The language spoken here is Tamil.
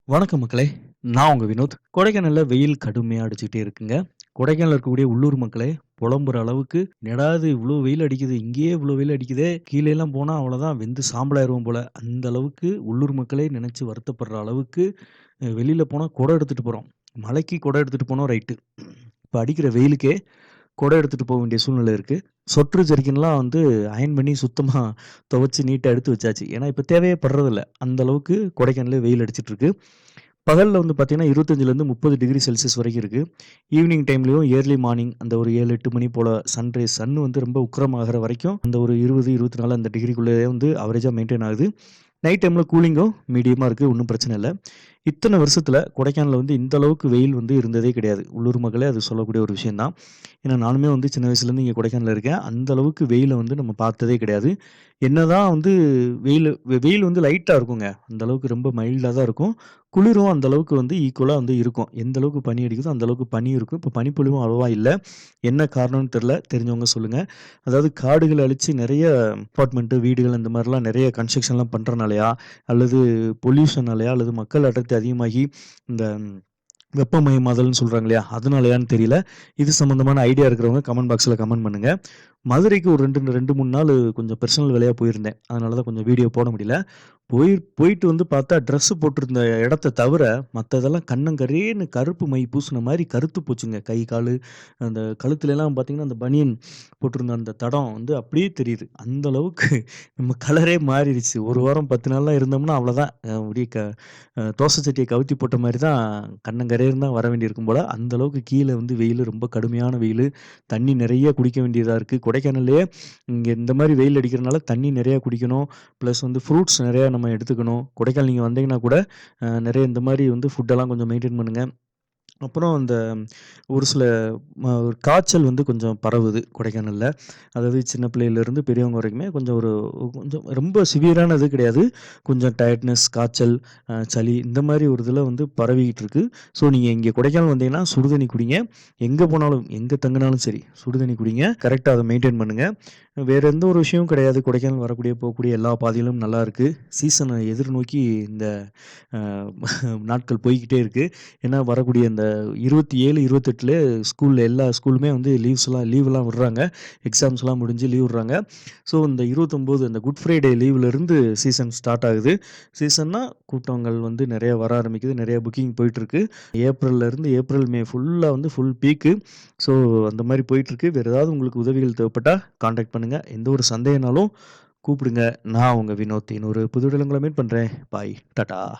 வணக்கம் மக்களே! நான் உங்க வினோத். கொடைக்கானல்ல வெயில் கடுமையா அடிச்சுக்கிட்டே இருக்குங்க. கொடைக்கானல்ல இருக்கக்கூடிய உள்ளூர் மக்களே புலம்புற அளவுக்கு, "என்னடா இது இவ்ளோ வெயில் அடிக்குது, இங்கேயே இவ்ளோ வெயில் அடிக்குதே, கீழேலாம் போனா அவ்வளோதான் வெந்து சாம்பல் ஆயிருவோம் போல." அந்த அளவுக்கு உள்ளூர் மக்களே நெனச்சு வருத்தப்படுற அளவுக்கு, வெளியில போனா குடை எடுத்துட்டு போறோம். மழைக்கு குடை எடுத்துட்டு போனோம் ரைட்டு. இப்ப அடிக்கிற வெயிலுக்கே குடை எடுத்துட்டு போ வேண்டிய சூழ்நிலை இருக்கு. சொட்ரு, ஜெர்கின்லாம் வந்து அயர்ன் பண்ணி சுத்தமா துவைச்சு நீட்டா எடுத்து வச்சாச்சு. ஏன்னா, இப்ப தேவையே படுறதில்ல. அந்த அளவுக்கு கொடைக்கானல்ல வெயில் அடிச்சிட்டு இருக்கு. பகல்ல வந்து பார்த்தீங்கன்னா, 25லேருந்து 30 டிகிரி செல்சியஸ் வரைக்கும் இருக்கு. ஈவினிங் டைம்லயும் ஏர்லி மார்னிங் அந்த ஒரு 7, 8 மணி போல சன் வந்து ரொம்ப உக்கிரமாகுற வரைக்கும் அந்த ஒரு 20, 24 அந்த டிகிரிக்குள்ளேயே வந்து அவரேஜா மெயின்டெயின் ஆகுது. நைட் டைம்ல கூலிங்கும் மீடியமா இருக்கு. ஒண்ணும் பிரச்சனை இல்ல. இத்தன வருஷத்துல கொடைக்கானல்ல வந்து இந்த அளவுக்கு வெயில் வந்து இருந்ததே கிடையாது. உள்ளூர் மக்களே அது சொல்லக்கூடிய ஒரு விஷயம் தான். ஏன்னா நானுமே வந்து சின்ன வயசுலேருந்து இங்க கொடைக்கானல்ல இருக்கேன். அந்த அளவுக்கு வெயில வந்து நம்ம பார்த்ததே கிடையாது. என்னதான் வந்து வெயில் வந்து லைட்டா இருக்குங்க. அந்த அளவுக்கு ரொம்ப மைல்டா தான் இருக்கும். குளிரும் அந்த அளவுக்கு வந்து ஈக்குவலா வந்து இருக்கும். எந்த அளவுக்கு பனி அடிக்குதோ அந்த அளவுக்கு பனி இருக்கும். இப்ப பனிப்பொழிவும் அவ்வளவா இல்ல. என்ன காரணம்னு தெரியல. தெரிஞ்சவங்க சொல்லுங்க. அதாவது காடுகள அழிச்சு நெறைய அபார்ட்மெண்ட், வீடுகள் இந்த மாரிலாம் நெறைய கன்ஸ்ட்ரக்ஷன்லாம் பண்றனாலயா? அல்லது பொல்யூஷனாலயா? அல்லது மக்கள் அடர்த்தி அதிகமாகி இந்த வெப்பமயமாதல்னு சொல்றாங்க இல்லையா? அதனாலயான்னு தெரியல. இது சம்மந்தமான ஐடியா இருக்கிறவங்க கமெண்ட் பாக்ஸ்ல கமெண்ட் பண்ணுங்க. மதுரைக்கு ஒரு 2, 3 நாளு கொஞ்சம் பெர்சனல் வேலையா போயிருந்தேன். அதனால தான் கொஞ்சம் வீடியோ போட முடியல. போயிட்டு வந்து பார்த்தா ட்ரெஸ் போட்டிருந்த இடத்த தவிர, மத்ததெல்லாம் கன்னங்கரேன்னு கருப்பு மை பூசுன மாரி கருத்து போச்சுங்க. கை, காலு அந்த கழுத்துலலாம் பார்த்தீங்கன்னா, அந்த பனியன் போட்டிருந்த அந்த தடம் வந்து அப்படியே தெரியுது. அந்த அளவுக்கு நம்ம கலரே மாறிடுச்சு. 1 வாரம் 10 நாள்லாம் இருந்தோம்னா அவ்வளோதான். அப்படியே தோசை சட்டிய கவுத்தி போட்ட மாரி தான் கன்னங்கரேன்னு தான் வர வேண்டியிருக்கும் போல. அந்த அளவுக்கு கீழ வந்து வெயிலு ரொம்ப கடுமையான வெயிலு. தண்ணி நெறைய குடிக்க வேண்டியதா இருக்கு. கொடைக்கானல்லயே இங்க இந்த மாரி வெயில் அடிக்கிறனால தண்ணி நெறையா குடிக்கணும். ப்ளஸ் வந்து ஃப்ரூட்ஸ் நெறையா நம்ம எடுத்துக்கணும். கொடைக்கானல் நீங்க வந்தீங்கன்னா கூட, நெறைய இந்த மாரி வந்து ஃபுட்டெல்லாம் கொஞ்சம் மெயின்டெயின் பண்ணுங்க. அப்புறம் அந்த ஒரு சில ஒரு காய்ச்சல் வந்து கொஞ்சம் பரவுது கொடைக்கானல்ல. அதாவது சின்ன பிள்ளையிலேருந்து பெரியவங்க வரைக்குமே கொஞ்சம் கொஞ்சம் ரொம்ப சிவியரானது கிடையாது. கொஞ்சம் டயர்ட்னஸ், காய்ச்சல், சளி இந்த மாரி ஒரு இதில வந்து பரவிக்கிட்டு இருக்கு. ஸோ நீங்க இங்க கொடைக்கானல் வந்தீங்கன்னா சுடுதண்ணி குடிங்க. எங்க போனாலும், எங்க தங்குனாலும் சரி சுடுதண்ணி குடிங்க. கரெக்ட்டா அத மெயின்டெயின் பண்ணுங்க. வேற எந்த ஒரு விஷயமும் கிடையாது. கொடைக்கானல் வரக்கூடிய, போகக்கூடிய எல்லா பாதைகளும் நல்லாருக்கு. சீசன எதிர்நோக்கி இந்த அ நாட்கள் போய்க்கிட்டே இருக்கு. ஏன்னா வரக்கூடிய இந்த 27, 28லே எல்லா ஸ்கூலுமே வந்து லீவ்லாம் விடுறாங்க. எக்ஸாம்ஸ்லாம் முடிஞ்சு லீவ் விடுறாங்க. ஸோ இந்த 29 இந்த குட் ஃப்ரைடே லீவ்லேருந்து சீசன் ஸ்டார்ட் ஆகுது. சீசன்னா கூட்டங்கள் வந்து நெறைய வர ஆரம்பிக்குது. நெறைய புக்கிங் போயிட்டுருக்கு. ஏப்ரல், மே ஃபுல்லா வந்து ஃபுல் பீக்கு. ஸோ அந்த மாரி போயிட்டுருக்கு. வேற ஏதாவது உங்களுக்கு உதவிகள் தேவைப்பட்டா கான்டாக்ட் பண்ணுங்க. எந்த ஒரு சந்தேகம்னாலும் கூப்பிடுங்க. நான் உங்க வினோத். இன்னொரு புது இடத்துல உங்கள மீட் பண்றேன். பாய். டாடா.